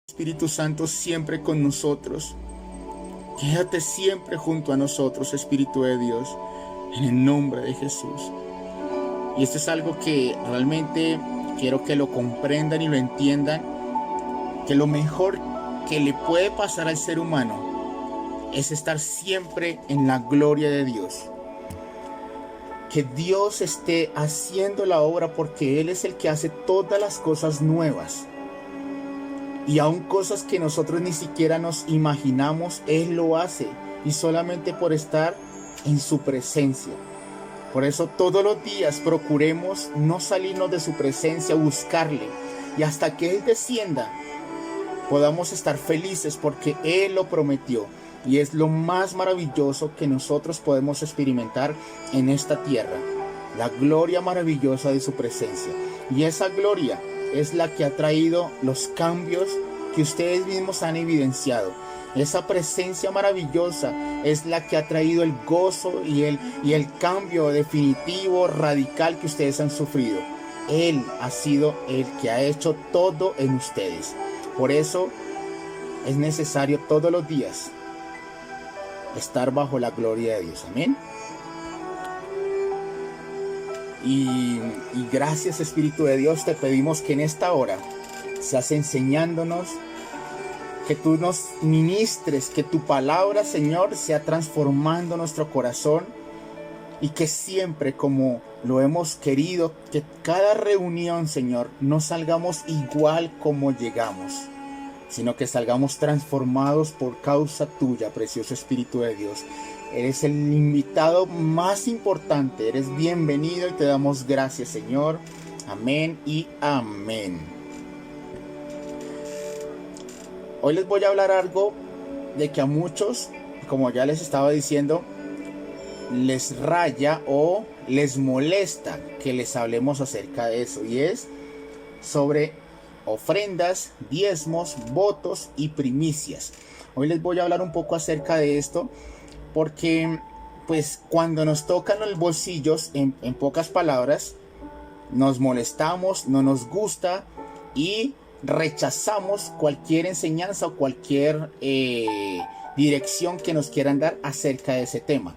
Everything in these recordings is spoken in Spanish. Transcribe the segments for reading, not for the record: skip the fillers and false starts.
Espíritu Santo, siempre con nosotros. Quédate siempre junto a nosotros, Espíritu de Dios, en el nombre de Jesús. Y esto es algo que realmente quiero que lo comprendan y lo entiendan, que lo mejor que le puede pasar al ser humano es estar siempre en la gloria de Dios. Que Dios esté haciendo la obra, porque Él es el que hace todas las cosas nuevas. Y aún cosas que nosotros ni siquiera nos imaginamos, Él lo hace. Y solamente por estar en su presencia. Por eso todos los días procuremos no salirnos de su presencia, buscarle. Y hasta que Él descienda, podamos estar felices porque Él lo prometió. Y es lo más maravilloso que nosotros podemos experimentar en esta tierra. La gloria maravillosa de su presencia. Y esa gloria es la que ha traído los cambios que ustedes mismos han evidenciado. Esa presencia maravillosa es la que ha traído el gozo y el cambio definitivo, radical que ustedes han sufrido. Él ha sido el que ha hecho todo en ustedes. Por eso es necesario todos los días estar bajo la gloria de Dios. Amén. Y gracias, Espíritu de Dios, te pedimos que en esta hora seas enseñándonos, que tú nos ministres, que tu palabra, Señor, sea transformando nuestro corazón, y que siempre, como lo hemos querido, que cada reunión, Señor, no salgamos igual como llegamos, sino que salgamos transformados por causa tuya, precioso Espíritu de Dios. Eres el invitado más importante, eres bienvenido y te damos gracias, Señor. Amén y amén. Hoy les voy a hablar algo de que a muchos, como ya les estaba diciendo, les raya o les molesta que les hablemos acerca de eso, y es sobre ofrendas, diezmos, votos y primicias. Hoy les voy a hablar un poco acerca de esto, porque pues cuando nos tocan los bolsillos, en pocas palabras, nos molestamos, no nos gusta y rechazamos cualquier enseñanza o cualquier dirección que nos quieran dar acerca de ese tema.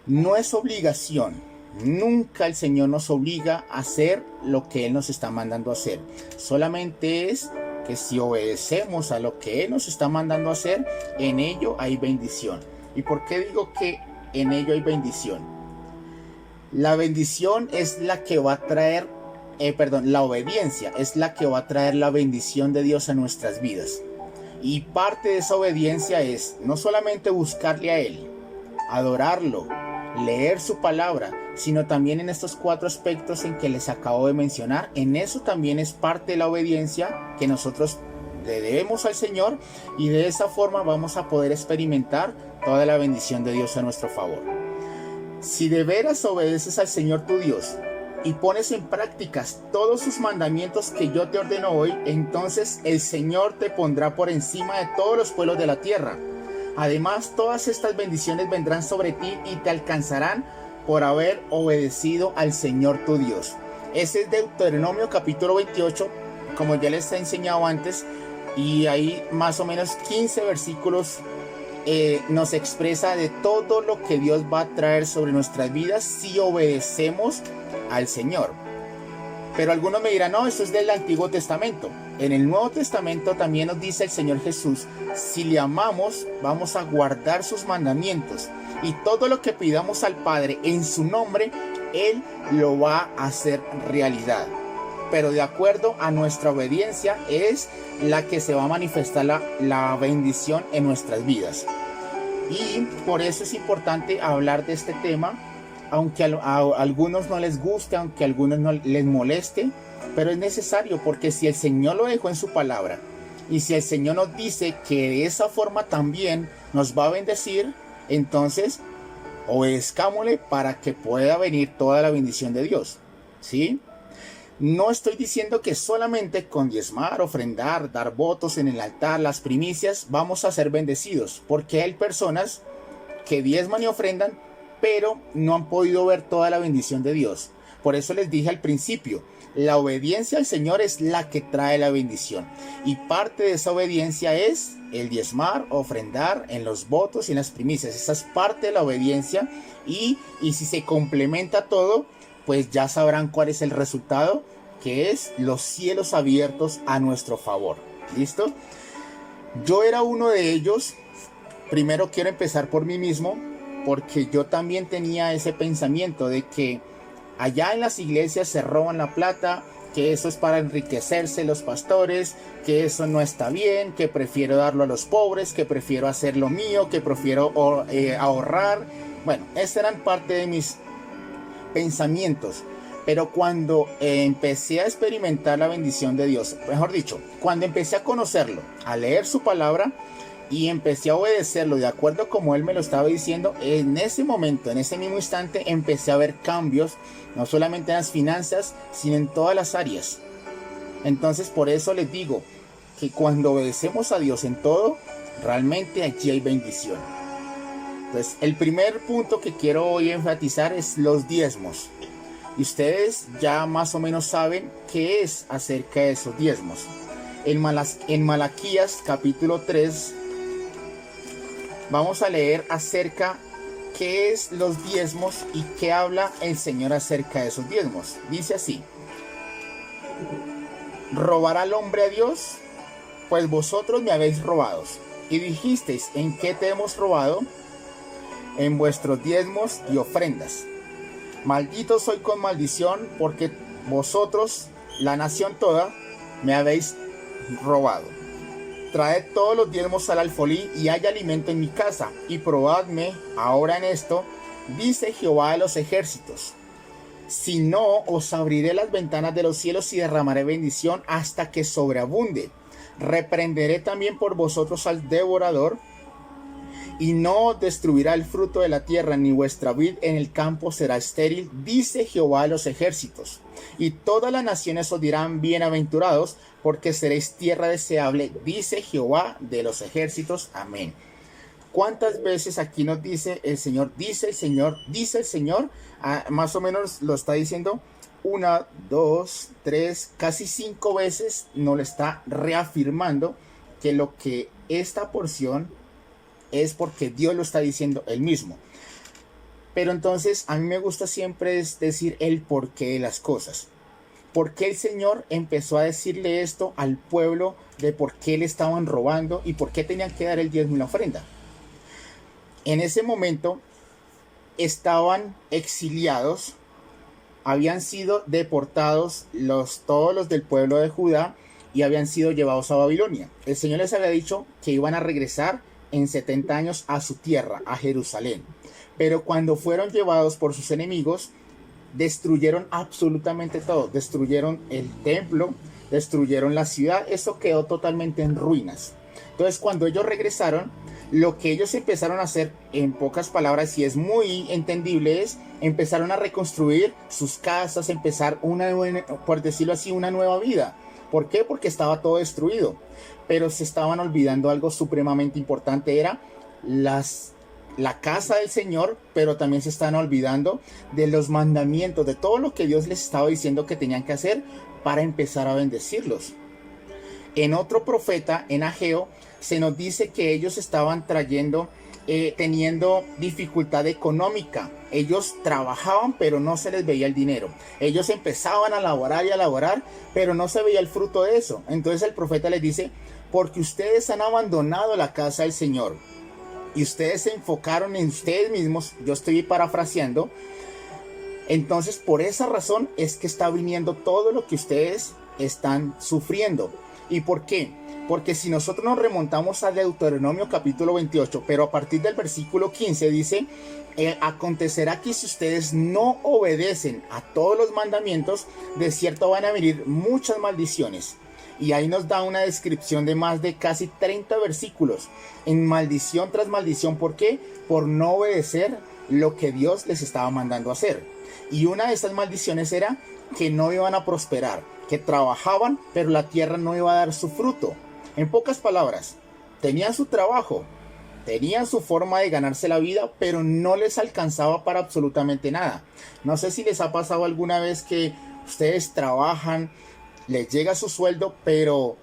No es obligación, nunca el Señor nos obliga a hacer lo que Él nos está mandando a hacer. Solamente es que si obedecemos a lo que Él nos está mandando a hacer, en ello hay bendición. ¿Y por qué digo que en ello hay bendición? La bendición es la que va a traer, la obediencia es la que va a traer la bendición de Dios a nuestras vidas. Y parte de esa obediencia es no solamente buscarle a Él, adorarlo, leer su palabra, sino también en estos 4 aspectos en que les acabo de mencionar. En eso también es parte de la obediencia que nosotros le debemos al Señor, y de esa forma vamos a poder experimentar toda la bendición de Dios a nuestro favor. Si de veras obedeces al Señor tu Dios y pones en prácticas todos sus mandamientos que yo te ordeno hoy, entonces el Señor te pondrá por encima de todos los pueblos de la tierra. Además, todas estas bendiciones vendrán sobre ti y te alcanzarán por haber obedecido al Señor tu Dios. Ese es Deuteronomio capítulo 28, como ya les he enseñado antes, y ahí más o menos 15 versículos nos expresa de todo lo que Dios va a traer sobre nuestras vidas si obedecemos al Señor. Pero algunos me dirán, no, eso es del Antiguo Testamento. En el Nuevo Testamento también nos dice el Señor Jesús, si le amamos, vamos a guardar sus mandamientos. Y todo lo que pidamos al Padre en su nombre, Él lo va a hacer realidad. Pero de acuerdo a nuestra obediencia es la que se va a manifestar la bendición en nuestras vidas. Y por eso es importante hablar de este tema, aunque a algunos no les guste, aunque a algunos no les moleste, pero es necesario, porque si el Señor lo dejó en su palabra, y si el Señor nos dice que de esa forma también nos va a bendecir, entonces obedezcámosle para que pueda venir toda la bendición de Dios, ¿sí? No estoy diciendo que solamente con diezmar, ofrendar, dar votos en el altar, las primicias, vamos a ser bendecidos, porque hay personas que diezman y ofrendan, pero no han podido ver toda la bendición de Dios. Por eso les dije al principio, La obediencia al Señor es la que trae la bendición. Y parte de esa obediencia es el diezmar, ofrendar en los votos y en las primicias. Esa es parte de la obediencia. Y si se complementa todo, pues ya sabrán cuál es el resultado, que es los cielos abiertos a nuestro favor. ¿Listo? Yo era uno de ellos. Primero quiero empezar por mí mismo, porque yo también tenía ese pensamiento de que allá en las iglesias se roban la plata, que eso es para enriquecerse los pastores, que eso no está bien, que prefiero darlo a los pobres, que prefiero hacer lo mío, que prefiero ahorrar. Bueno, esas eran parte de mis pensamientos. Pero cuando empecé a experimentar la bendición de Dios, mejor dicho, cuando empecé a conocerlo, a leer su palabra y empecé a obedecerlo de acuerdo como Él me lo estaba diciendo, en ese momento, en ese mismo instante, empecé a ver cambios, no solamente en las finanzas, sino en todas las áreas. Entonces, por eso les digo que cuando obedecemos a Dios en todo, realmente allí hay bendición. Entonces, el primer punto que quiero hoy enfatizar es los diezmos. Y ustedes ya más o menos saben qué es acerca de esos diezmos. En Malaquías capítulo 3 vamos a leer acerca qué es los diezmos y qué habla el Señor acerca de esos diezmos. Dice así: ¿robará el hombre a Dios? Pues vosotros me habéis robado. Y dijisteis: ¿en qué te hemos robado? En vuestros diezmos y ofrendas. Maldito soy con maldición, porque vosotros, la nación toda, me habéis robado. Traed todos los diezmos al alfolí, y haya alimento en mi casa, y probadme ahora en esto, dice Jehová de los ejércitos. Si no, os abriré las ventanas de los cielos y derramaré bendición hasta que sobreabunde. Reprenderé también por vosotros al devorador, y no destruirá el fruto de la tierra, ni vuestra vid en el campo será estéril, dice Jehová de los ejércitos. Y todas las naciones os dirán: bienaventurados, porque seréis tierra deseable, dice Jehová de los ejércitos. Amén. ¿Cuántas veces aquí nos dice el Señor? Dice el Señor, dice el Señor. Más o menos lo está diciendo 1, 2, 3, casi 5 veces. Nos lo está reafirmando que lo que esta porción es porque Dios lo está diciendo Él mismo. Pero entonces a mí me gusta siempre decir el porqué de las cosas. ¿Por qué el Señor empezó a decirle esto al pueblo de por qué le estaban robando y por qué tenían que dar el diezmo y la ofrenda? En ese momento estaban exiliados, habían sido deportados todos los del pueblo de Judá y habían sido llevados a Babilonia. El Señor les había dicho que iban a regresar en 70 años a su tierra, a Jerusalén. Pero cuando fueron llevados por sus enemigos, destruyeron absolutamente todo. Destruyeron el templo, destruyeron la ciudad. Eso quedó totalmente en ruinas. Entonces, cuando ellos regresaron, lo que ellos empezaron a hacer, en pocas palabras, y es muy entendible, es empezaron a reconstruir sus casas, empezar por decirlo así, una nueva vida. ¿Por qué? Porque estaba todo destruido. Pero se estaban olvidando algo supremamente importante, era la casa del Señor, pero también se estaban olvidando de los mandamientos, de todo lo que Dios les estaba diciendo que tenían que hacer para empezar a bendecirlos. En otro profeta, en Ageo, se nos dice que ellos estaban teniendo dificultad económica. Ellos trabajaban, pero no se les veía el dinero. Ellos empezaban a laborar y a laborar, pero no se veía el fruto de eso. Entonces el profeta les dice: porque ustedes han abandonado la casa del Señor y ustedes se enfocaron en ustedes mismos. Yo estoy parafraseando. Entonces, por esa razón es que está viniendo todo lo que ustedes están sufriendo. ¿Y por qué? Porque si nosotros nos remontamos a Deuteronomio capítulo 28, pero a partir del versículo 15 dice: acontecerá que si ustedes no obedecen a todos los mandamientos, de cierto van a venir muchas maldiciones. Y ahí nos da una descripción de más de casi 30 versículos en maldición tras maldición. ¿Por qué? Por no obedecer lo que Dios les estaba mandando hacer. Y una de esas maldiciones era que no iban a prosperar, que trabajaban, pero la tierra no iba a dar su fruto. En pocas palabras, tenían su trabajo, tenían su forma de ganarse la vida, pero no les alcanzaba para absolutamente nada. No sé si les ha pasado alguna vez que Ustedes trabajan, les llega su sueldo, pero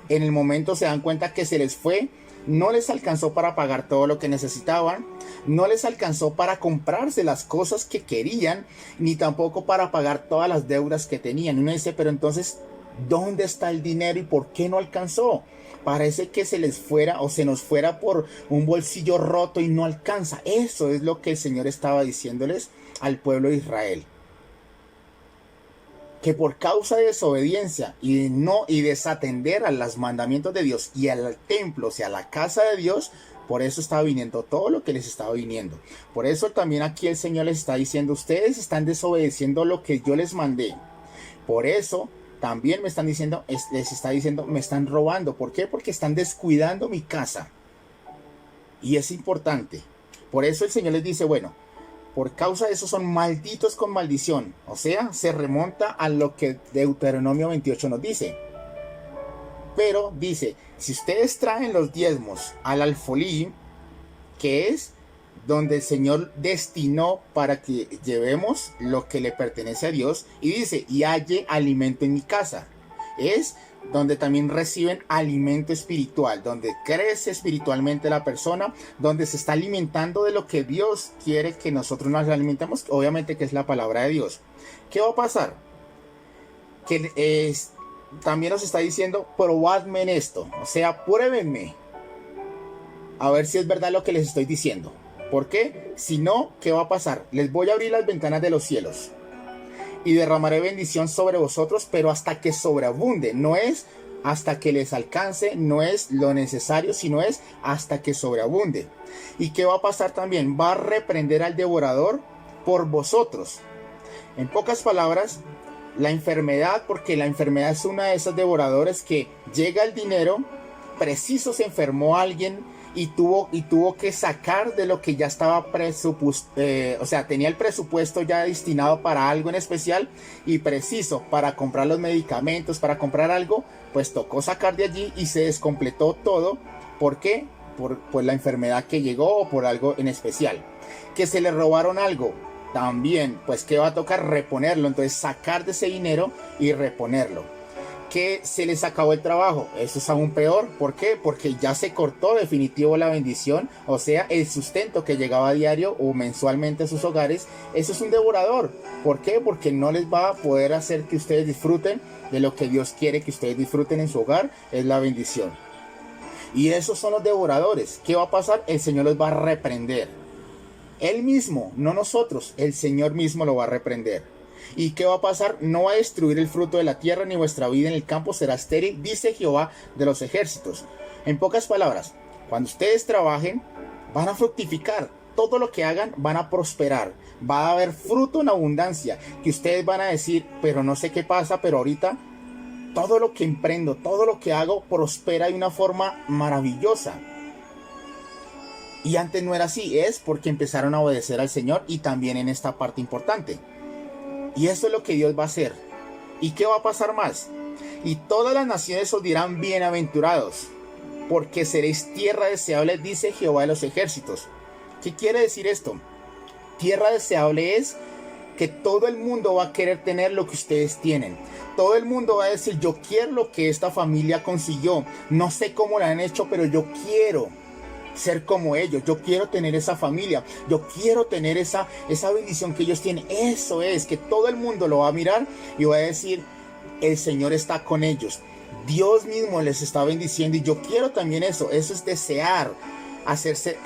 en el momento se dan cuenta que se les fue, no les alcanzó para pagar todo lo que necesitaban, no les alcanzó para comprarse las cosas que querían, ni tampoco para pagar todas las deudas que tenían. Y uno dice, pero entonces, ¿dónde está el dinero y por qué no alcanzó? Parece que se les fuera o se nos fuera por un bolsillo roto y no alcanza. Eso es lo que el Señor estaba diciéndoles al pueblo de Israel. Que por causa de desobediencia y desatender a los mandamientos de Dios y al templo, o sea, a la casa de Dios, por eso estaba viniendo todo lo que les estaba viniendo. Por eso también aquí el Señor les está diciendo, ustedes están desobedeciendo lo que yo les mandé. Por eso también me están diciendo, les está diciendo, me están robando. ¿Por qué? Porque están descuidando mi casa. Y es importante. Por eso el Señor les dice, bueno, por causa de eso son malditos con maldición. O sea, se remonta a lo que Deuteronomio 28 nos dice. Pero dice, si ustedes traen los diezmos al alfolí, que es donde el Señor destinó para que llevemos lo que le pertenece a Dios, y dice, y halle alimento en mi casa, es donde también reciben alimento espiritual, donde crece espiritualmente la persona, donde se está alimentando de lo que Dios quiere que nosotros nos alimentemos, obviamente que es la palabra de Dios. ¿Qué va a pasar? Que también nos está diciendo, probadme en esto, o sea, pruébenme, a ver si es verdad lo que les estoy diciendo. ¿Por qué? Si no, ¿qué va a pasar? Les voy a abrir las ventanas de los cielos y derramaré bendición sobre vosotros, pero hasta que sobreabunde. No es hasta que les alcance, no es lo necesario, sino es hasta que sobreabunde. ¿Y qué va a pasar también? Va a reprender al devorador por vosotros. En pocas palabras, la enfermedad, porque la enfermedad es una de esas devoradores que llega el dinero, preciso se enfermó alguien, y tuvo que sacar de lo que ya estaba presupuesto, o sea, tenía el presupuesto ya destinado para algo en especial y preciso para comprar los medicamentos, para comprar algo, pues tocó sacar de allí y se descompletó todo. ¿Por qué? Por la enfermedad que llegó o por algo en especial. Que se le robaron algo, también, pues que va a tocar reponerlo, entonces sacar de ese dinero y reponerlo. Que se les acabó el trabajo, eso es aún peor. ¿Por qué? Porque ya se cortó definitivo la bendición, o sea, el sustento que llegaba a diario o mensualmente a sus hogares. Eso es un devorador. ¿Por qué? Porque no les va a poder hacer que ustedes disfruten de lo que Dios quiere que ustedes disfruten en su hogar, es la bendición. Y esos son los devoradores. ¿Qué va a pasar? El Señor los va a reprender. Él mismo, no nosotros, el Señor mismo lo va a reprender. ¿Y qué va a pasar? No va a destruir el fruto de la tierra, ni vuestra vida en el campo será estéril, dice Jehová de los ejércitos. En pocas palabras, cuando ustedes trabajen, van a fructificar. Todo lo que hagan van a prosperar. Va a haber fruto en abundancia, que ustedes van a decir, pero no sé qué pasa, pero ahorita todo lo que emprendo, todo lo que hago prospera de una forma maravillosa. Y antes no era así, es porque empezaron a obedecer al Señor y también en esta parte importante. Y esto es lo que Dios va a hacer. ¿Y qué va a pasar más? Y todas las naciones os dirán bienaventurados, porque seréis tierra deseable, dice Jehová de los ejércitos. ¿Qué quiere decir esto? Tierra deseable es que todo el mundo va a querer tener lo que ustedes tienen. Todo el mundo va a decir, yo quiero lo que esta familia consiguió. No sé cómo lo han hecho, pero yo quiero ser como ellos, yo quiero tener esa familia, yo quiero tener esa bendición que ellos tienen. Eso es, que todo el mundo lo va a mirar y va a decir, el Señor está con ellos, Dios mismo les está bendiciendo y yo quiero también eso. Eso es desear, hacerse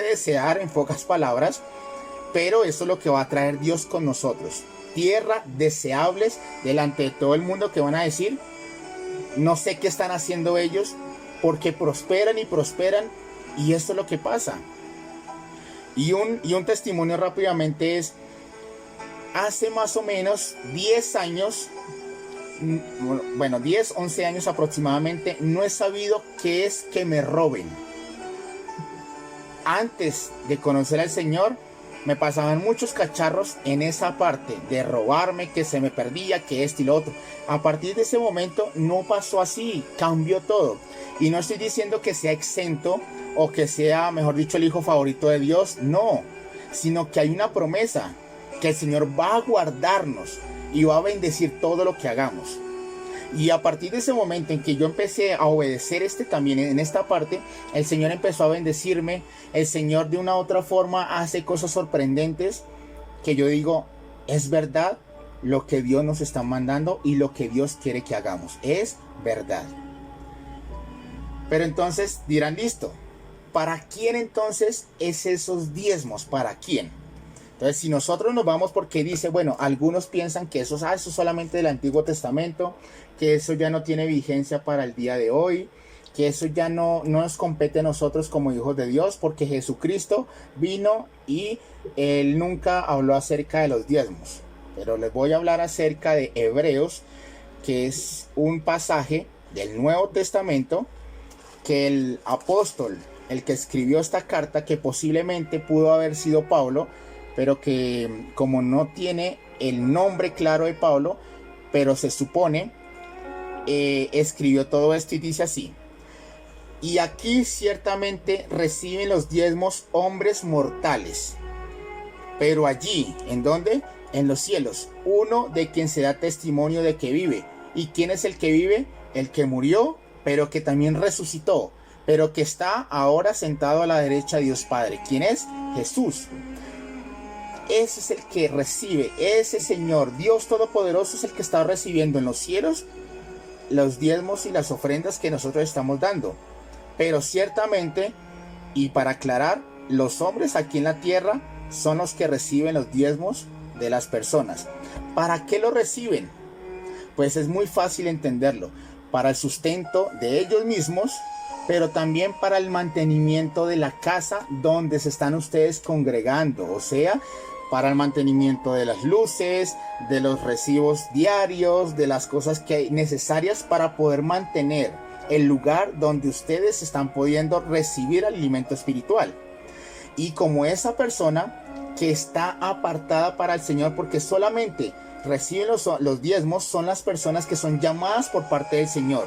desear en pocas palabras, pero eso es lo que va a traer Dios con nosotros. Tierra deseables delante de todo el mundo, que van a decir, no sé qué están haciendo ellos, porque prosperan y prosperan, y esto es lo que pasa. Y un testimonio rápidamente es, hace más o menos 10 años, 10, 11 años aproximadamente, no he sabido qué es que me roben. Antes de conocer al Señor, me pasaban muchos cacharros en esa parte de robarme, que se me perdía, que esto y lo otro. A partir de ese momento no pasó así, cambió todo. Y no estoy diciendo que sea exento o que sea, mejor dicho, el hijo favorito de Dios, no, sino que hay una promesa, que el Señor va a guardarnos y va a bendecir todo lo que hagamos. Y a partir de ese momento en que yo empecé a obedecer también en esta parte, el Señor empezó a bendecirme. El Señor de una u otra forma hace cosas sorprendentes que yo digo, es verdad lo que Dios nos está mandando y lo que Dios quiere que hagamos. Es verdad. Pero entonces dirán, listo, ¿para quién entonces es esos diezmos? ¿Para quién? Entonces, si nosotros nos vamos, porque dice, bueno, algunos piensan que eso es solamente del Antiguo Testamento, que eso ya no tiene vigencia para el día de hoy, que eso ya no nos compete a nosotros como hijos de Dios, porque Jesucristo vino y Él nunca habló acerca de los diezmos. Pero les voy a hablar acerca de Hebreos, que es un pasaje del Nuevo Testamento, que el apóstol, el que escribió esta carta, que posiblemente pudo haber sido Pablo, pero que como no tiene el nombre claro de Pablo, pero se supone, escribió todo esto y dice así: y aquí ciertamente reciben los diezmos hombres mortales, pero allí, ¿en dónde? En los cielos, uno de quien se da testimonio de que vive. ¿Y quién es el que vive? El que murió, pero que también resucitó, pero que está ahora sentado a la derecha de Dios Padre. ¿Quién es? Jesús. Ese es el que recibe, ese Señor, Dios Todopoderoso, es el que está recibiendo en los cielos los diezmos y las ofrendas que nosotros estamos dando. Pero ciertamente, y para aclarar, los hombres aquí en la tierra son los que reciben los diezmos de las personas. ¿Para qué lo reciben? Pues es muy fácil entenderlo. Para el sustento de ellos mismos, pero también para el mantenimiento de la casa donde se están ustedes congregando. O sea, para el mantenimiento de las luces, de los recibos diarios, de las cosas que hay necesarias para poder mantener el lugar donde ustedes están pudiendo recibir alimento espiritual. Y como esa persona que está apartada para el Señor, porque solamente reciben los diezmos, son las personas que son llamadas por parte del Señor.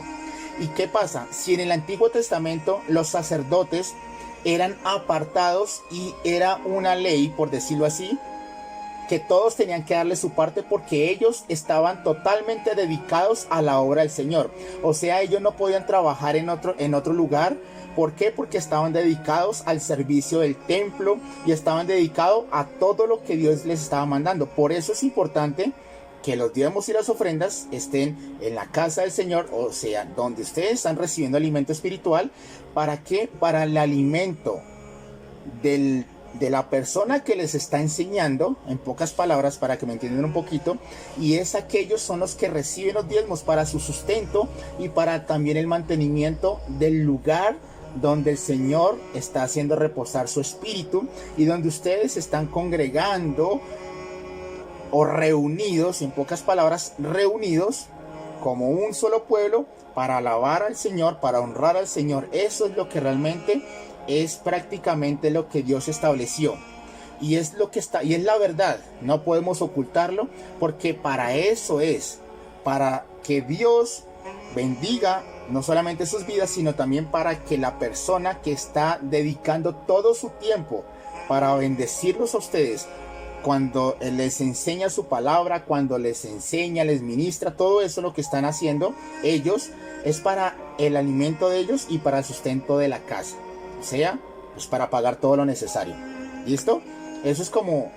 ¿Y qué pasa? Si en el Antiguo Testamento los sacerdotes eran apartados y era una ley, por decirlo así, que todos tenían que darle su parte porque ellos estaban totalmente dedicados a la obra del Señor. O sea, ellos no podían trabajar en otro lugar. ¿Por qué? Porque estaban dedicados al servicio del templo y estaban dedicados a todo lo que Dios les estaba mandando. Por eso es importante que los diezmos y las ofrendas estén en la casa del Señor, o sea, donde ustedes están recibiendo alimento espiritual. ¿Para qué? Para el alimento de la persona que les está enseñando, en pocas palabras, para que me entiendan un poquito, y es aquellos son los que reciben los diezmos para su sustento y para también el mantenimiento del lugar donde el Señor está haciendo reposar su espíritu y donde ustedes están congregando o reunidos, en pocas palabras, reunidos como un solo pueblo para alabar al Señor, para honrar al Señor. Eso es lo que realmente es prácticamente lo que Dios estableció. Y es lo que está, y es la verdad. No podemos ocultarlo, porque para eso es, para que Dios bendiga no solamente sus vidas, sino también para que la persona que está dedicando todo su tiempo para bendecirlos a ustedes, cuando les enseña su palabra, cuando les enseña, les ministra, todo eso lo que están haciendo ellos es para el alimento de ellos y para el sustento de la casa. O sea, pues para pagar todo lo necesario. ¿Listo? Eso es como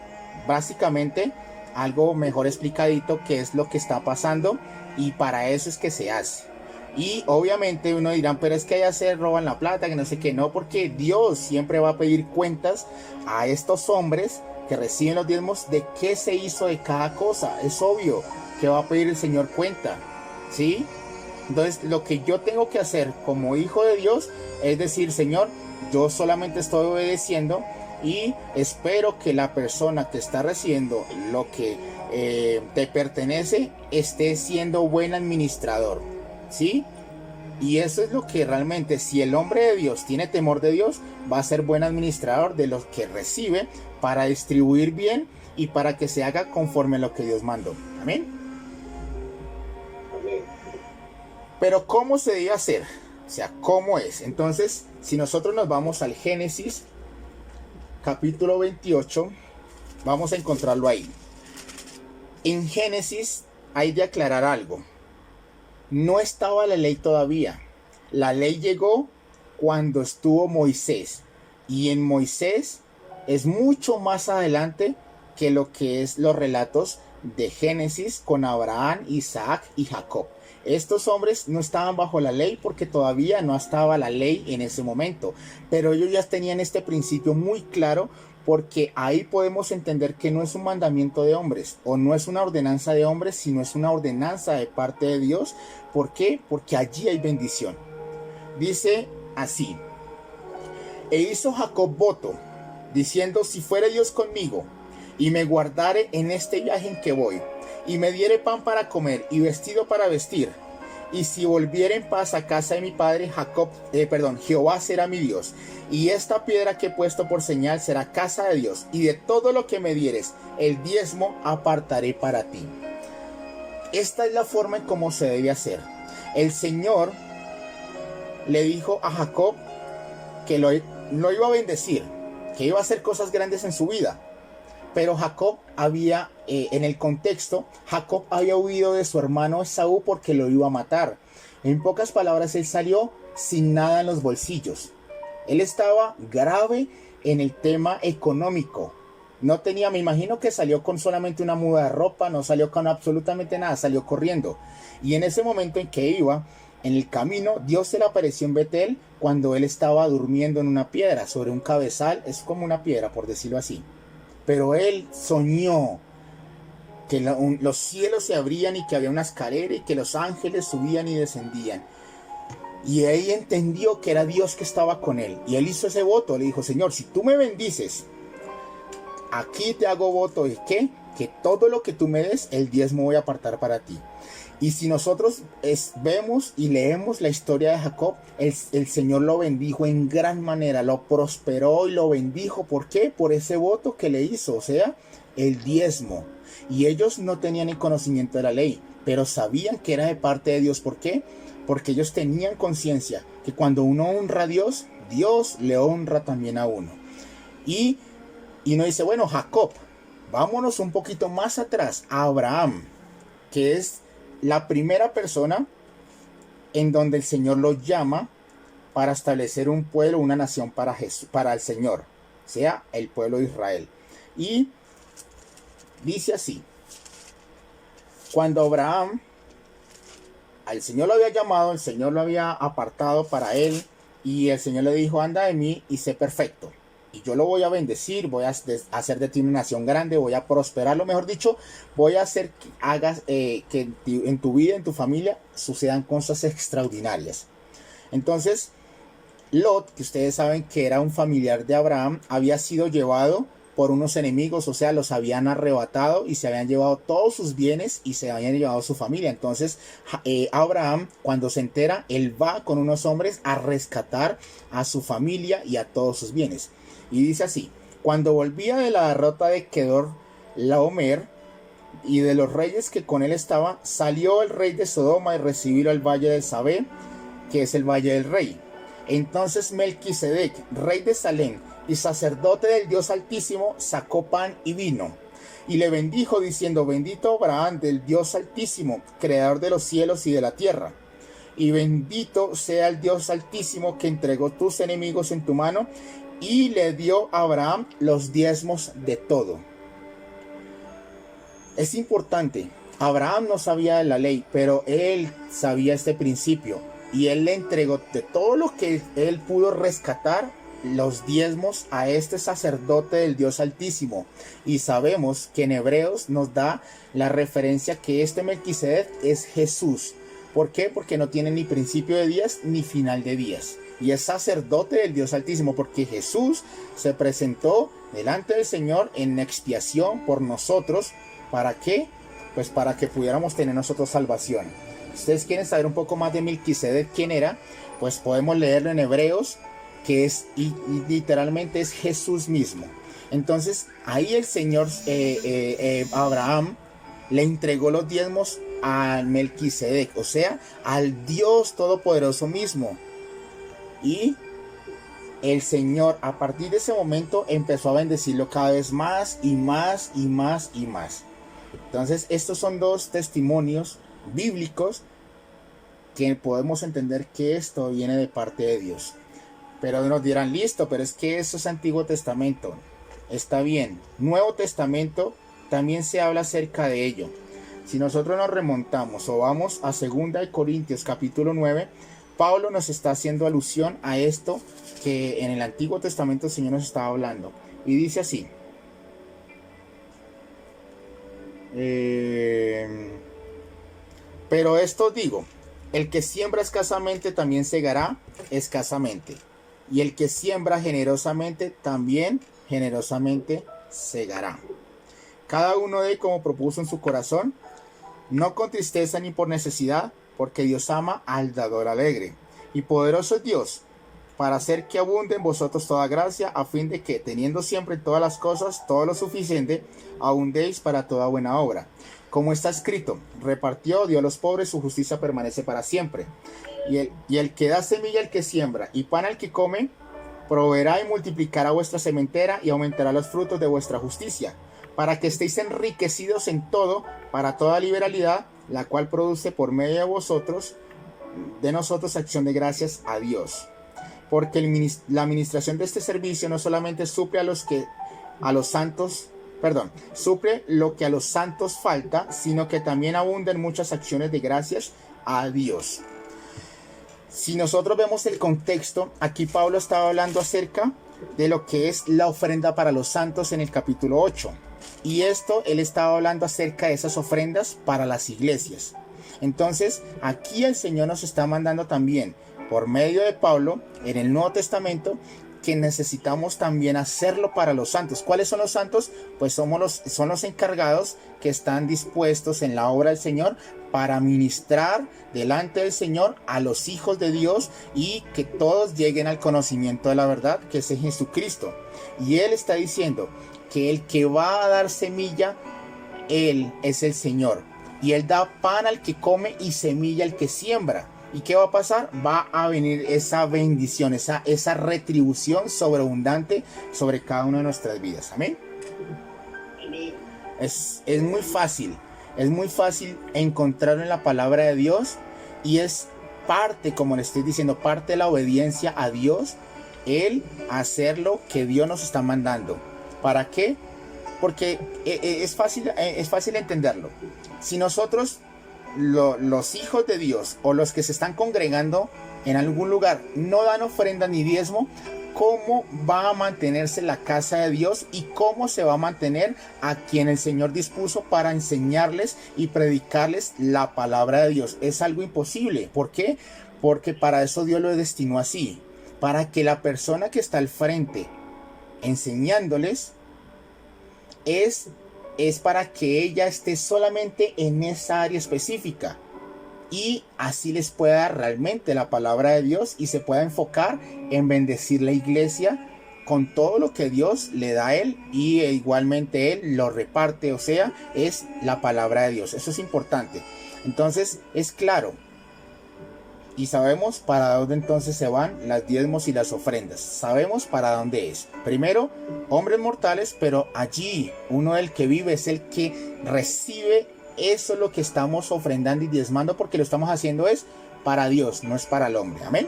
básicamente algo mejor explicadito qué es lo que está pasando, y para eso es que se hace. Y obviamente uno dirá, pero es que allá se roban la plata, que no sé qué. No, porque Dios siempre va a pedir cuentas a estos hombres que reciben los diezmos de qué se hizo de cada cosa. Es obvio que va a pedir el Señor cuenta, ¿sí? Entonces lo que yo tengo que hacer como hijo de Dios es decir, Señor, yo solamente estoy obedeciendo y espero que la persona que está recibiendo lo que te pertenece esté siendo buen administrador, ¿sí? Y eso es lo que realmente, si el hombre de Dios tiene temor de Dios, va a ser buen administrador de los que recibe para distribuir bien y para que se haga conforme a lo que Dios mandó. Amén. Pero ¿cómo se debe hacer? O sea, ¿cómo es? Entonces, si nosotros nos vamos al Génesis, capítulo 28, vamos a encontrarlo ahí. En Génesis hay de aclarar algo. No estaba la ley todavía. La ley llegó cuando estuvo Moisés. Y en Moisés es mucho más adelante que lo que es los relatos de Génesis con Abraham, Isaac y Jacob. Estos hombres no estaban bajo la ley porque todavía no estaba la ley en ese momento, pero ellos ya tenían este principio muy claro, porque ahí podemos entender que no es un mandamiento de hombres o no es una ordenanza de hombres, sino es una ordenanza de parte de Dios. ¿Por qué? Porque allí hay bendición. Dice así: e hizo Jacob voto, diciendo: si fuere Dios conmigo, y me guardare en este viaje en que voy, y me diere pan para comer y vestido para vestir, y si volviere en paz a casa de mi padre, Jehová será mi Dios, y esta piedra que he puesto por señal será casa de Dios, y de todo lo que me dieres, el diezmo apartaré para ti. Esta es la forma en cómo se debe hacer. El Señor le dijo a Jacob que lo iba a bendecir, que iba a hacer cosas grandes en su vida. Pero Jacob había, en el contexto, Jacob había huido de su hermano Esaú porque lo iba a matar. En pocas palabras, él salió sin nada en los bolsillos. Él estaba grave en el tema económico. No tenía, me imagino que salió con solamente una muda de ropa, no salió con absolutamente nada, salió corriendo. Y en ese momento en que iba, en el camino, Dios se le apareció en Betel cuando él estaba durmiendo en una piedra, sobre un cabezal, es como una piedra, por decirlo así. Pero él soñó que los cielos se abrían y que había una escalera y que los ángeles subían y descendían. Y ahí entendió que era Dios que estaba con él. Y él hizo ese voto, le dijo: Señor, si tú me bendices, aquí te hago voto de que todo lo que tú me des, el diezmo voy a apartar para ti. Y si nosotros vemos y leemos la historia de Jacob, el Señor lo bendijo en gran manera, lo prosperó y lo bendijo. ¿Por qué? Por ese voto que le hizo, o sea, el diezmo. Y ellos no tenían ni conocimiento de la ley, pero sabían que era de parte de Dios. ¿Por qué? Porque ellos tenían conciencia que cuando uno honra a Dios, Dios le honra también a uno. Y uno dice: bueno, Jacob, vámonos un poquito más atrás, a Abraham, que es la primera persona en donde el Señor lo llama para establecer un pueblo, una nación para el Señor, sea el pueblo de Israel. Y dice así: cuando Abraham, al Señor lo había llamado, el Señor lo había apartado para él, y el Señor le dijo: anda de mí y sé perfecto, y yo lo voy a bendecir, voy a hacer de ti una nación grande, voy a prosperarlo, mejor dicho, voy a hacer que hagas que en tu vida, en tu familia, sucedan cosas extraordinarias. Entonces, Lot, que ustedes saben que era un familiar de Abraham, había sido llevado por unos enemigos, o sea, los habían arrebatado y se habían llevado todos sus bienes y se habían llevado su familia. Entonces, Abraham, cuando se entera, él va con unos hombres a rescatar a su familia y a todos sus bienes. Y dice así: cuando volvía de la derrota de Kedor Laomer y de los reyes que con él estaban, salió el rey de Sodoma y recibió el valle de Sabé, que es el valle del rey. Entonces Melquisedec, rey de Salem y sacerdote del Dios Altísimo, sacó pan y vino, y le bendijo diciendo: bendito Abraham del Dios Altísimo, creador de los cielos y de la tierra. Y bendito sea el Dios Altísimo que entregó tus enemigos en tu mano. Y le dio a Abraham los diezmos de todo. Es importante, Abraham no sabía de la ley, pero él sabía este principio. Y él le entregó de todo lo que él pudo rescatar, los diezmos a este sacerdote del Dios Altísimo. Y sabemos que en Hebreos nos da la referencia que este Melquisedec es Jesús. ¿Por qué? Porque no tiene ni principio de días ni final de días. Y es sacerdote del Dios Altísimo, porque Jesús se presentó delante del Señor en expiación por nosotros. ¿Para qué? Pues para que pudiéramos tener nosotros salvación. Si ustedes quieren saber un poco más de Melquisedec, quién era, pues podemos leerlo en Hebreos, que es y literalmente es Jesús mismo. Entonces ahí el Señor Abraham le entregó los diezmos a Melquisedec, o sea, al Dios Todopoderoso mismo. Y el Señor a partir de ese momento empezó a bendecirlo cada vez más y más y más y más. Entonces, estos son dos testimonios bíblicos que podemos entender que esto viene de parte de Dios. Pero nos dirán, listo, pero es que eso es Antiguo Testamento. Está bien. Nuevo Testamento también se habla acerca de ello. Si nosotros nos remontamos o vamos a 2 Corintios capítulo 9, Pablo nos está haciendo alusión a esto que en el Antiguo Testamento el Señor nos estaba hablando. Y dice así. Pero esto digo, el que siembra escasamente también segará escasamente. Y el que siembra generosamente también generosamente segará. Cada uno de como propuso en su corazón, no con tristeza ni por necesidad, porque Dios ama al dador alegre. Y poderoso es Dios, para hacer que abunde en vosotros toda gracia, a fin de que, teniendo siempre en todas las cosas todo lo suficiente, abundéis para toda buena obra. Como está escrito, repartió, dio a los pobres, su justicia permanece para siempre. Y el que da semilla al que siembra, y pan al que come, proveerá y multiplicará vuestra sementera, y aumentará los frutos de vuestra justicia, para que estéis enriquecidos en todo, para toda liberalidad, la cual produce por medio de nosotros acción de gracias a Dios. Porque la administración de este servicio no solamente suple suple lo que a los santos falta, sino que también abunda en muchas acciones de gracias a Dios. Si nosotros vemos el contexto, aquí Pablo estaba hablando acerca de lo que es la ofrenda para los santos en el capítulo 8. Y esto él estaba hablando acerca de esas ofrendas para las iglesias. Entonces, aquí el Señor nos está mandando también, por medio de Pablo, en el Nuevo Testamento, que necesitamos también hacerlo para los santos. ¿Cuáles son los santos? Pues son los encargados que están dispuestos en la obra del Señor para ministrar delante del Señor a los hijos de Dios y que todos lleguen al conocimiento de la verdad, que es en Jesucristo. Y Él está diciendo que el que va a dar semilla, Él es el Señor. Y Él da pan al que come y semilla al que siembra. ¿Y qué va a pasar? Va a venir esa bendición, esa retribución sobreabundante sobre cada una de nuestras vidas. Amén. Es muy fácil encontrarlo en la palabra de Dios y es parte, como le estoy diciendo, parte de la obediencia a Dios, el hacer lo que Dios nos está mandando. ¿Para qué? Porque es fácil entenderlo. Si nosotros, los hijos de Dios o los que se están congregando en algún lugar, no dan ofrenda ni diezmo, ¿cómo va a mantenerse la casa de Dios y cómo se va a mantener a quien el Señor dispuso para enseñarles y predicarles la palabra de Dios? Es algo imposible. ¿Por qué? Porque para eso Dios lo destinó así, para que la persona que está al frente enseñándoles es para que ella esté solamente en esa área específica y así les pueda dar realmente la palabra de Dios y se pueda enfocar en bendecir la iglesia con todo lo que Dios le da a él y igualmente él lo reparte, o sea, es la palabra de Dios. Eso es importante. Entonces es claro y sabemos para dónde entonces se van las diezmos y las ofrendas. Sabemos para dónde es. Primero, hombres mortales, pero allí uno el que vive es el que recibe. Eso es lo que estamos ofrendando y diezmando, porque lo estamos haciendo es para Dios, no es para el hombre. Amén.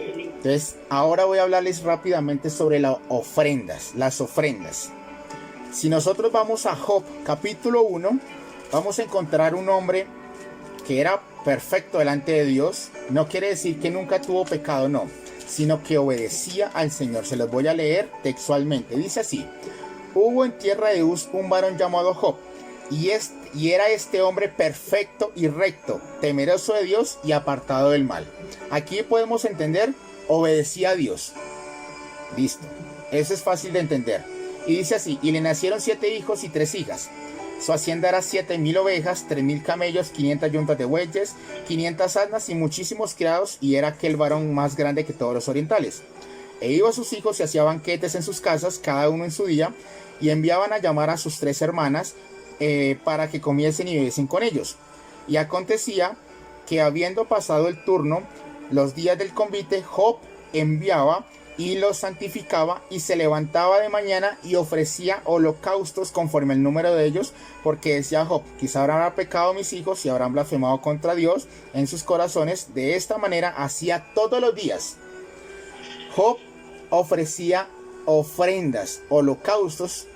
Entonces, ahora voy a hablarles rápidamente sobre las ofrendas. Si nosotros vamos a Job capítulo 1, vamos a encontrar un hombre que era perfecto delante de Dios. No quiere decir que nunca tuvo pecado, no, sino que obedecía al Señor. Se los voy a leer textualmente. Dice así: hubo en tierra de Uz un varón llamado Job, y era este hombre perfecto y recto, temeroso de Dios y apartado del mal. Aquí podemos entender, obedecía a Dios. Listo, eso es fácil de entender. Y dice así: y le nacieron 7 hijos y 3 hijas. Su hacienda era 7,000 ovejas, 3,000 camellos, 500 yuntas de bueyes, 500 asnas y muchísimos criados, y era aquel varón más grande que todos los orientales. E iba a sus hijos y hacía banquetes en sus casas, cada uno en su día, y enviaban a llamar a sus 3 hermanas para que comiesen y bebiesen con ellos. Y acontecía que, habiendo pasado el turno, los días del convite, Job enviaba y los santificaba, y se levantaba de mañana y ofrecía holocaustos conforme el número de ellos, porque decía Job: quizá habrán pecado mis hijos y habrán blasfemado contra Dios en sus corazones. De esta manera hacía todos los días. Job ofrecía ofrendas, holocaustos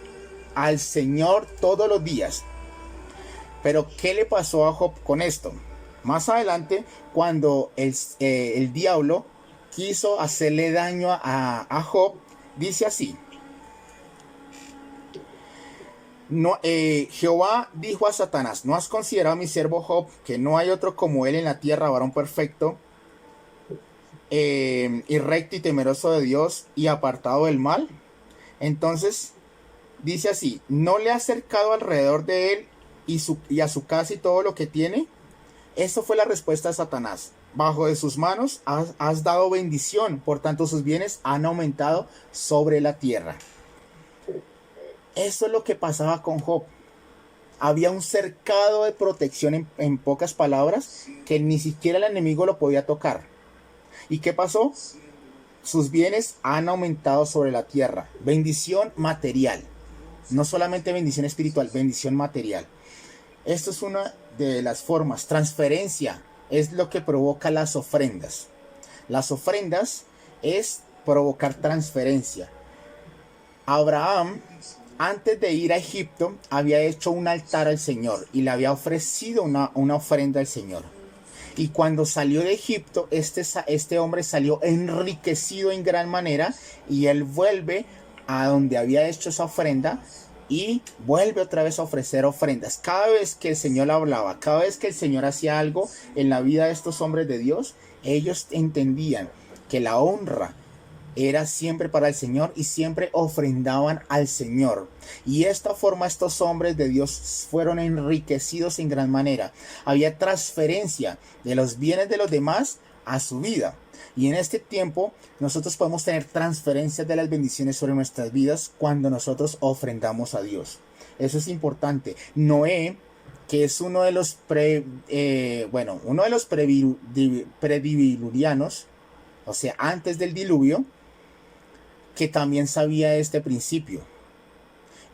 al Señor todos los días. Pero ¿qué le pasó a Job con esto? Más adelante, cuando el diablo quiso hacerle daño a Job, dice así: Jehová dijo a Satanás: ¿no has considerado a mi siervo Job, que no hay otro como él en la tierra, varón perfecto, y recto y temeroso de Dios, y apartado del mal? Entonces dice así: ¿no le has cercado alrededor de él y a su casa y todo lo que tiene? Eso fue la respuesta de Satanás: bajo de sus manos has dado bendición, por tanto sus bienes han aumentado sobre la tierra. Eso es lo que pasaba con Job. Había un cercado de protección, en pocas palabras, que ni siquiera el enemigo lo podía tocar. ¿Y qué pasó? Sus bienes han aumentado sobre la tierra. Bendición material. No solamente bendición espiritual, bendición material. Esto es una de las formas. Transferencia es lo que provoca las ofrendas. Las ofrendas es provocar transferencia. Abraham, antes de ir a Egipto, había hecho un altar al Señor y le había ofrecido una ofrenda al Señor. Y cuando salió de Egipto, este hombre salió enriquecido en gran manera, y él vuelve a donde había hecho esa ofrenda y vuelve otra vez a ofrecer ofrendas. Cada vez que el Señor hablaba, cada vez que el Señor hacía algo en la vida de estos hombres de Dios, ellos entendían que la honra era siempre para el Señor y siempre ofrendaban al Señor. Y de esta forma estos hombres de Dios fueron enriquecidos en gran manera. Había transferencia de los bienes de los demás a su vida. Y en este tiempo nosotros podemos tener transferencias de las bendiciones sobre nuestras vidas cuando nosotros ofrendamos a Dios. Eso es importante. Noé, que es uno de los prediluvianos, o sea, antes del diluvio, que también sabía este principio.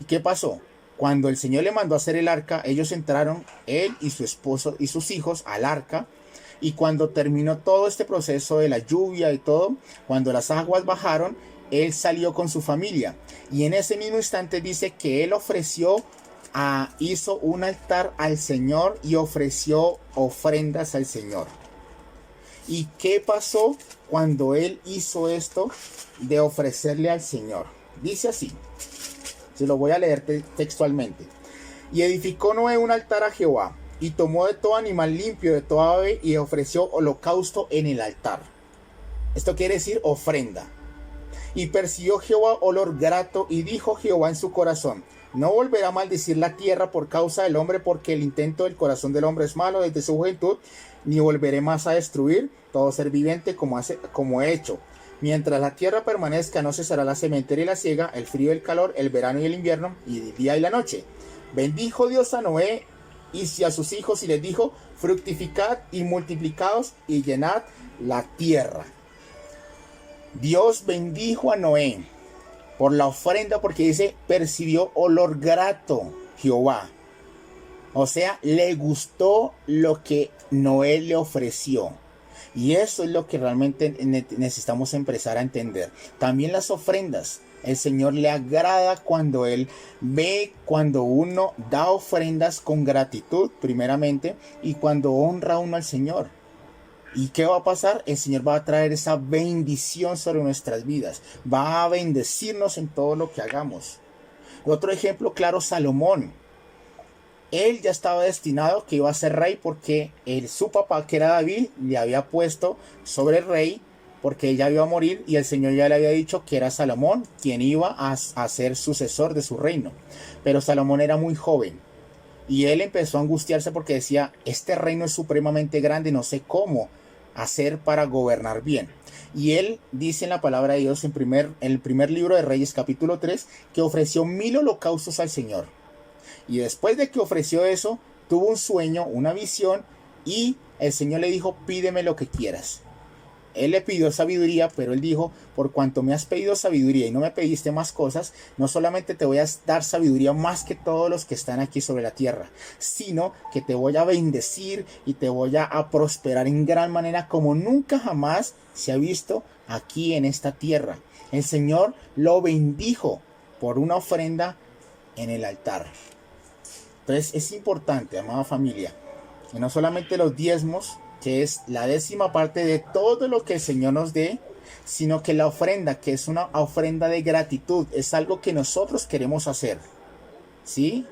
¿Y qué pasó? Cuando el Señor le mandó a hacer el arca, ellos entraron, él y su esposo y sus hijos, al arca. Y cuando terminó todo este proceso de la lluvia y todo, cuando las aguas bajaron, él salió con su familia. Y en ese mismo instante dice que él hizo un altar al Señor y ofreció ofrendas al Señor. ¿Y qué pasó cuando él hizo esto de ofrecerle al Señor? Dice así, se lo voy a leer textualmente. Y edificó Noé un altar a Jehová, y tomó de todo animal limpio, de toda ave, y ofreció holocausto en el altar. Esto quiere decir ofrenda. Y percibió Jehová olor grato, y dijo Jehová en su corazón: no volverá a maldecir la tierra por causa del hombre, porque el intento del corazón del hombre es malo desde su juventud, ni volveré más a destruir todo ser viviente como he hecho. Mientras la tierra permanezca, no cesará la sementera y la siega, el frío y el calor, el verano y el invierno, y el día y la noche. Bendijo Dios a Noé y a sus hijos, y les dijo: fructificad y multiplicaos y llenad la tierra. Dios bendijo a Noé por la ofrenda, porque dice: percibió olor grato Jehová. O sea, le gustó lo que Noé le ofreció. Y eso es lo que realmente necesitamos empezar a entender. También las ofrendas. El Señor le agrada cuando Él ve, cuando uno da ofrendas con gratitud, primeramente, y cuando honra uno al Señor. ¿Y qué va a pasar? El Señor va a traer esa bendición sobre nuestras vidas. Va a bendecirnos en todo lo que hagamos. Otro ejemplo claro, Salomón. Él ya estaba destinado que iba a ser rey, porque su papá, que era David, le había puesto sobre rey, porque ella iba a morir, y el Señor ya le había dicho que era Salomón quien iba a ser sucesor de su reino. Pero Salomón era muy joven, y él empezó a angustiarse porque decía: este reino es supremamente grande, no sé cómo hacer para gobernar bien. Y él dice en la palabra de Dios, en el primer libro de Reyes, capítulo 3, que ofreció 1000 holocaustos al Señor. Y después de que ofreció eso, tuvo un sueño, una visión, y el Señor le dijo: pídeme lo que quieras. él le pidió sabiduría, pero él dijo, por cuanto me has pedido sabiduría y no me pediste más cosas, no solamente te voy a dar sabiduría más que todos los que están aquí sobre la tierra, sino que te voy a bendecir y te voy a prosperar en gran manera como nunca jamás se ha visto aquí en esta tierra. El Señor lo bendijo por una ofrenda en el altar. Entonces es importante, amada familia, que no solamente los diezmos, que es la 10ª parte de todo lo que el Señor nos dé, sino que la ofrenda, que es una ofrenda de gratitud, es algo que nosotros queremos hacer, ¿sí?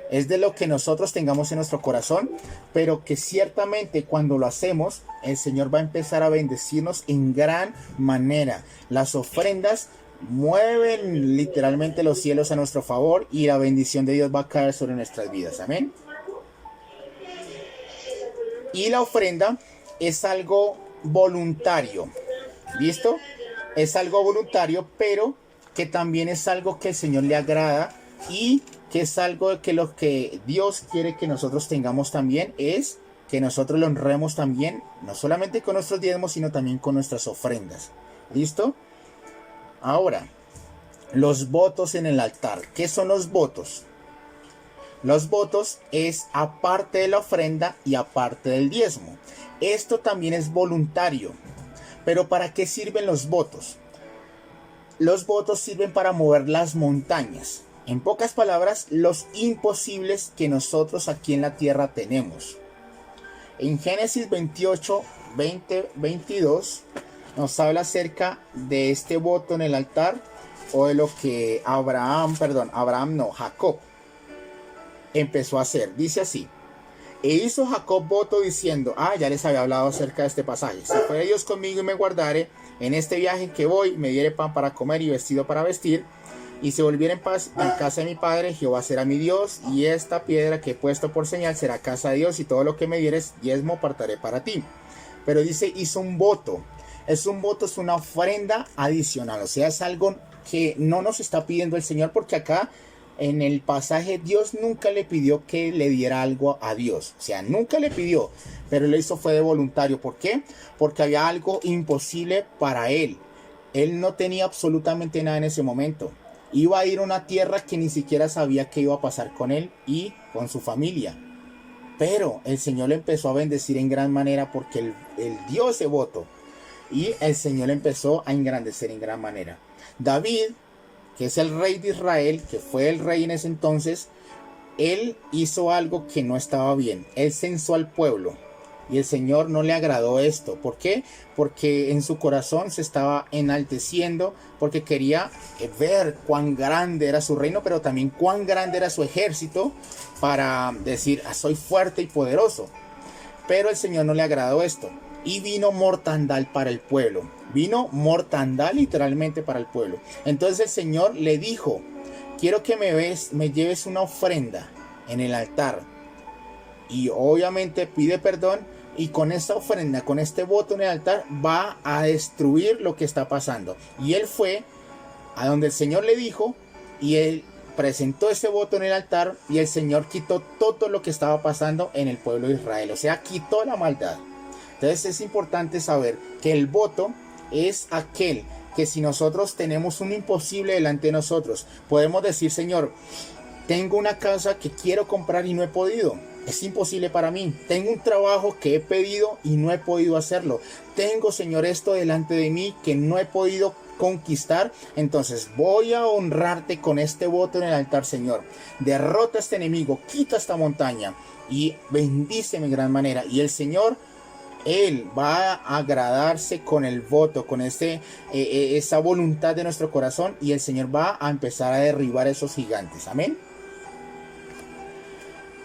Es de lo que nosotros tengamos en nuestro corazón, pero que ciertamente cuando lo hacemos, el Señor va a empezar a bendecirnos en gran manera. Las ofrendas mueven literalmente los cielos a nuestro favor y la bendición de Dios va a caer sobre nuestras vidas. Amén. Y la ofrenda es algo voluntario. ¿Listo? Es algo voluntario, pero que también es algo que el Señor le agrada y que es algo que lo que Dios quiere que nosotros tengamos también es que nosotros lo honremos también, no solamente con nuestros diezmos, sino también con nuestras ofrendas. ¿Listo? Ahora, los votos en el altar. ¿Qué son los votos? Los votos es aparte de la ofrenda y aparte del diezmo. Esto también es voluntario. Pero ¿para qué sirven los votos? Los votos sirven para mover las montañas. En pocas palabras, los imposibles que nosotros aquí en la tierra tenemos. En Génesis 28, 20, 22 nos habla acerca de este voto en el altar o de lo que Jacob empezó a hacer. Dice así: e hizo Jacob voto diciendo, ya les había hablado acerca de este pasaje, si fuere Dios conmigo y me guardare en este viaje en que voy, me diere pan para comer y vestido para vestir, y se volviera en paz en casa de mi padre, Jehová será mi Dios, y esta piedra que he puesto por señal será casa de Dios, y todo lo que me dieres diezmo apartaré para ti. Pero dice, hizo un voto. Es un voto, es una ofrenda adicional, o sea, es algo que no nos está pidiendo el Señor, porque acá en el pasaje Dios nunca le pidió que le diera algo a Dios, o sea, nunca le pidió, pero lo hizo fue de voluntario. ¿Por qué? Porque había algo imposible para él. Él no tenía absolutamente nada en ese momento. Iba a ir a una tierra que ni siquiera sabía qué iba a pasar con él y con su familia. Pero el Señor le empezó a bendecir en gran manera porque él dio ese voto. Y el Señor le empezó a engrandecer en gran manera. David, que es el rey de Israel, que fue el rey en ese entonces, él hizo algo que no estaba bien. Él censó al pueblo. Y el Señor no le agradó esto. ¿Por qué? Porque en su corazón se estaba enalteciendo, porque quería ver cuán grande era su reino, pero también cuán grande era su ejército, para decir, soy fuerte y poderoso. Pero el Señor no le agradó esto. Y vino mortandad para el pueblo. Vino mortandad literalmente para el pueblo. Entonces el Señor le dijo, quiero que me lleves una ofrenda en el altar. Y obviamente pide perdón. Y con esta ofrenda, con este voto en el altar, va a destruir lo que está pasando. Y él fue a donde el Señor le dijo, y él presentó ese voto en el altar, y el Señor quitó todo lo que estaba pasando en el pueblo de Israel. O sea, quitó la maldad. Entonces es importante saber que el voto es aquel que si nosotros tenemos un imposible delante de nosotros, podemos decir, Señor, tengo una casa que quiero comprar y no he podido. Es imposible para mí. Tengo un trabajo que he pedido y no he podido hacerlo. Tengo, Señor, esto delante de mí que no he podido conquistar. Entonces voy a honrarte con este voto en el altar, Señor. Derrota a este enemigo, quita esta montaña y bendíceme en gran manera. Y el Señor, Él va a agradarse con el voto, con esa voluntad de nuestro corazón, y el Señor va a empezar a derribar esos gigantes. Amén.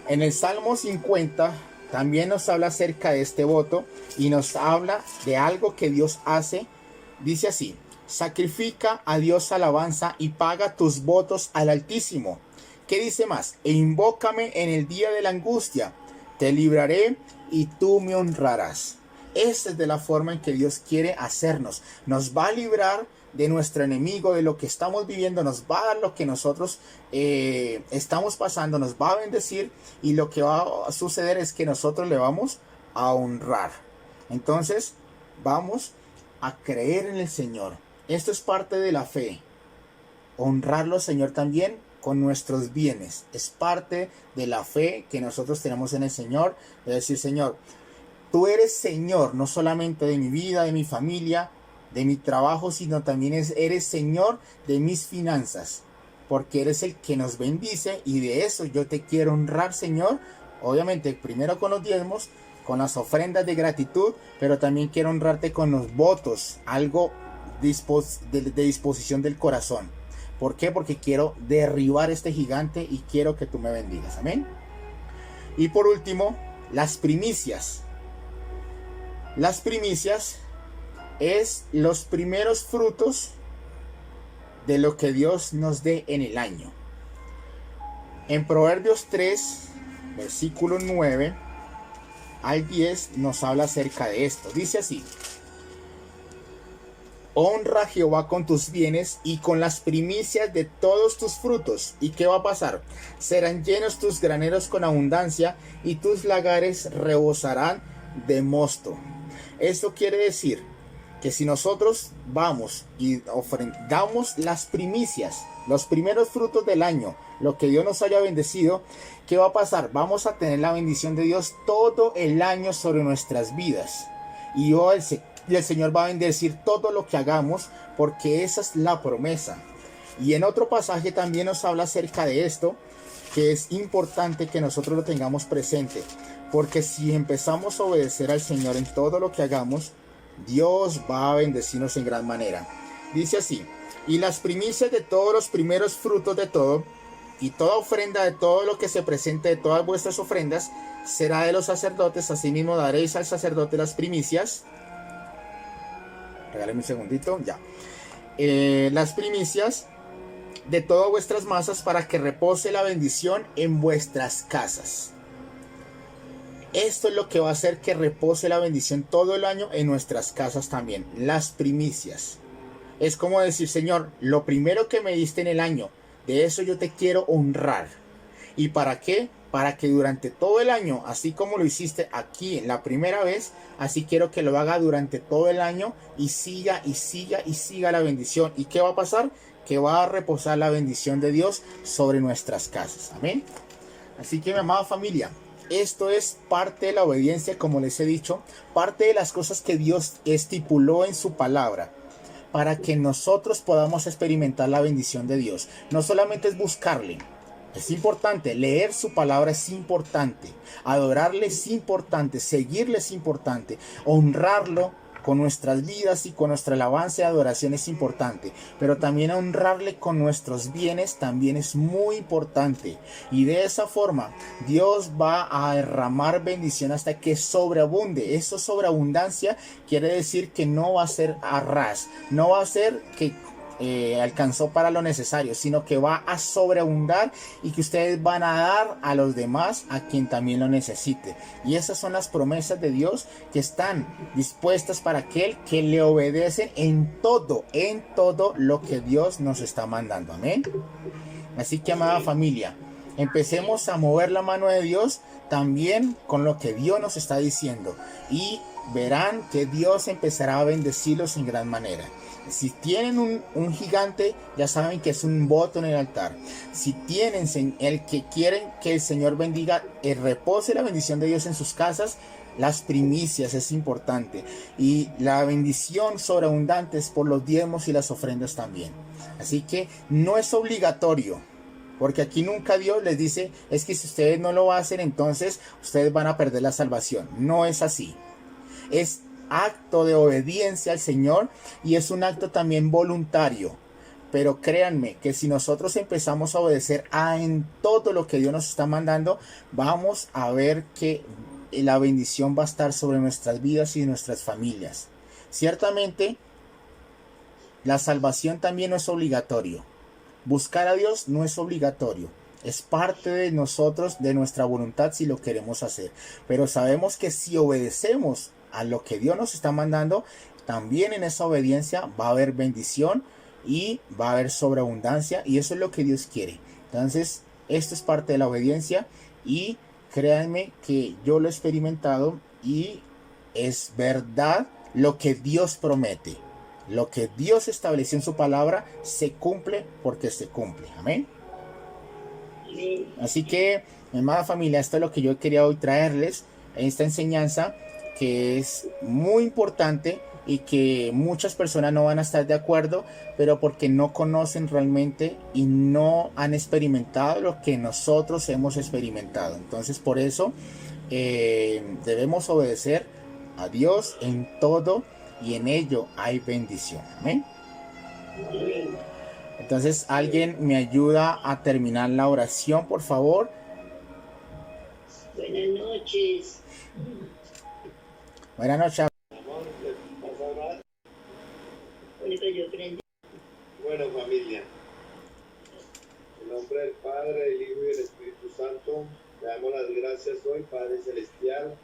En el Salmo 50 también nos habla acerca de este voto y nos habla de algo que Dios hace. Dice así: sacrifica a Dios alabanza y paga tus votos al Altísimo. ¿Qué dice más? E invócame en el día de la angustia, te libraré y tú me honrarás. Esa es de la forma en que Dios quiere hacernos. Nos va a librar de nuestro enemigo, de lo que estamos viviendo, nos va a dar lo que nosotros estamos pasando, nos va a bendecir, y lo que va a suceder es que nosotros le vamos a honrar. Entonces vamos a creer en el Señor. Esto es parte de la fe. Honrarlo, Señor, también con nuestros bienes. Es parte de la fe que nosotros tenemos en el Señor. De decir, Señor, tú eres Señor, no solamente de mi vida, de mi familia, de mi trabajo, sino también eres Señor de mis finanzas. Porque eres el que nos bendice y de eso yo te quiero honrar, Señor. Obviamente, primero con los diezmos, con las ofrendas de gratitud, pero también quiero honrarte con los votos, algo de disposición del corazón. ¿Por qué? Porque quiero derribar este gigante y quiero que tú me bendigas. Amén. Y por último, las primicias. Las primicias es los primeros frutos de lo que Dios nos dé en el año. En Proverbios 3, versículo 9 al 10 nos habla acerca de esto. Dice así: honra a Jehová con tus bienes y con las primicias de todos tus frutos. ¿Y qué va a pasar? Serán llenos tus graneros con abundancia y tus lagares rebosarán de mosto. Esto quiere decir que si nosotros vamos y damos las primicias, los primeros frutos del año, lo que Dios nos haya bendecido, ¿qué va a pasar? Vamos a tener la bendición de Dios todo el año sobre nuestras vidas. Y el Señor va a bendecir todo lo que hagamos, porque esa es la promesa. Y en otro pasaje también nos habla acerca de esto, que es importante que nosotros lo tengamos presente. Porque si empezamos a obedecer al Señor en todo lo que hagamos, Dios va a bendecirnos en gran manera. Dice así: y las primicias de todos los primeros frutos de todo, y toda ofrenda de todo lo que se presente de todas vuestras ofrendas, será de los sacerdotes. Asimismo daréis al sacerdote las primicias. Regáleme un segundito, ya. Las primicias de todas vuestras masas, para que repose la bendición en vuestras casas. Esto es lo que va a hacer que repose la bendición todo el año en nuestras casas también. Las primicias. Es como decir, Señor, lo primero que me diste en el año, de eso yo te quiero honrar. ¿Y para qué? Para que durante todo el año, así como lo hiciste aquí la primera vez, así quiero que lo haga durante todo el año y siga y siga y siga la bendición. ¿Y qué va a pasar? Que va a reposar la bendición de Dios sobre nuestras casas. Amén. Así que, mi amada familia, esto es parte de la obediencia, como les he dicho, parte de las cosas que Dios estipuló en su palabra, para que nosotros podamos experimentar la bendición de Dios. No solamente es buscarle, es importante, leer su palabra es importante, adorarle es importante, seguirle es importante, honrarlo con nuestras vidas y con nuestra alabanza y adoración es importante, pero también honrarle con nuestros bienes también es muy importante. Y de esa forma Dios va a derramar bendición hasta que sobreabunde. Eso, sobreabundancia, quiere decir que no va a ser a ras, no va a ser que alcanzó para lo necesario, sino que va a sobreabundar y que ustedes van a dar a los demás, a quien también lo necesite. Y esas son las promesas de Dios que están dispuestas para aquel que le obedece en todo lo que Dios nos está mandando. Amén. Así que, amada familia, empecemos a mover la mano de Dios también con lo que Dios nos está diciendo, y verán que Dios empezará a bendecirlos en gran manera. Si tienen un gigante, ya saben que es un voto en el altar. Si tienen el que quieren que el Señor bendiga, repose la bendición de Dios en sus casas, las primicias es importante. Y la bendición sobreabundante es por los diezmos y las ofrendas también. Así que no es obligatorio, porque aquí nunca Dios les dice, es que si ustedes no lo hacen, entonces ustedes van a perder la salvación. No es así. Es acto de obediencia al Señor y es un acto también voluntario. Pero créanme que si nosotros empezamos a obedecer en todo lo que Dios nos está mandando, vamos a ver que la bendición va a estar sobre nuestras vidas y nuestras familias. Ciertamente, la salvación también no es obligatorio. Buscar a Dios no es obligatorio. Es parte de nosotros, de nuestra voluntad, si lo queremos hacer. Pero sabemos que si obedecemos a lo que Dios nos está mandando, también en esa obediencia va a haber bendición y va a haber sobreabundancia, y eso es lo que Dios quiere. Entonces, esto es parte de la obediencia, y créanme que yo lo he experimentado y es verdad lo que Dios promete, lo que Dios estableció en su palabra, se cumple porque se cumple. Amén. Así que, mi amada familia, esto es lo que yo quería hoy traerles, esta enseñanza que es muy importante y que muchas personas no van a estar de acuerdo, pero porque no conocen realmente y no han experimentado lo que nosotros hemos experimentado. Entonces, por eso debemos obedecer a Dios en todo y en ello hay bendición. Amén. Entonces, ¿alguien me ayuda a terminar la oración, por favor? Buenas noches. Buenas noches. Bueno, familia, en nombre del Padre, del Hijo y del Espíritu Santo, le damos las gracias hoy, Padre Celestial,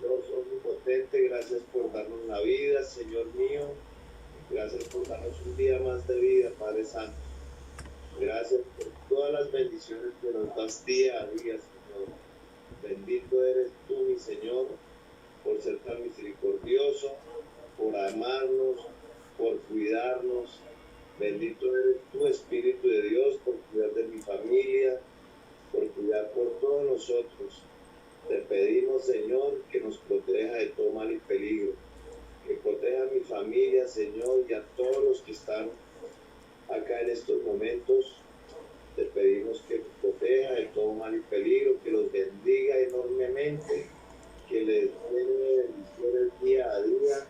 Dios omnipotente, gracias por darnos la vida, Señor mío, gracias por darnos un día más de vida, Padre Santo. Gracias por todas las bendiciones que nos das día a día, Señor. Bendito eres tú, mi Señor, por ser tan misericordioso, por amarnos, por cuidarnos. Bendito eres tú, Espíritu de Dios, por cuidar de mi familia, por cuidar por todos nosotros. Te pedimos, Señor, que nos proteja de todo mal y peligro, que proteja a mi familia, Señor, y a todos los que están acá en estos momentos. Te pedimos que nos proteja de todo mal y peligro, que los bendiga enormemente, que les dé bendiciones día a día,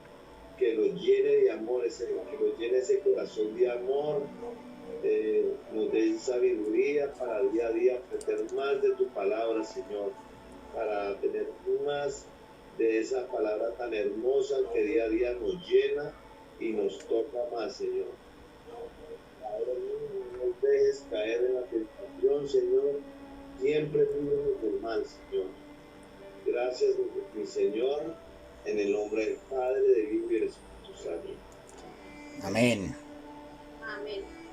que los llene de amor, que los llene ese corazón de amor, nos dé sabiduría para día a día aprender más de tu palabra, Señor, para tener más de esa palabra tan hermosa que día a día nos llena y nos toca más, Señor. Ahora no nos dejes caer en la tentación, Señor, siempre líbranos del mal, Señor. Gracias, mi Señor, en el nombre del Padre, del Hijo y del Espíritu Santo. Amén. Amén.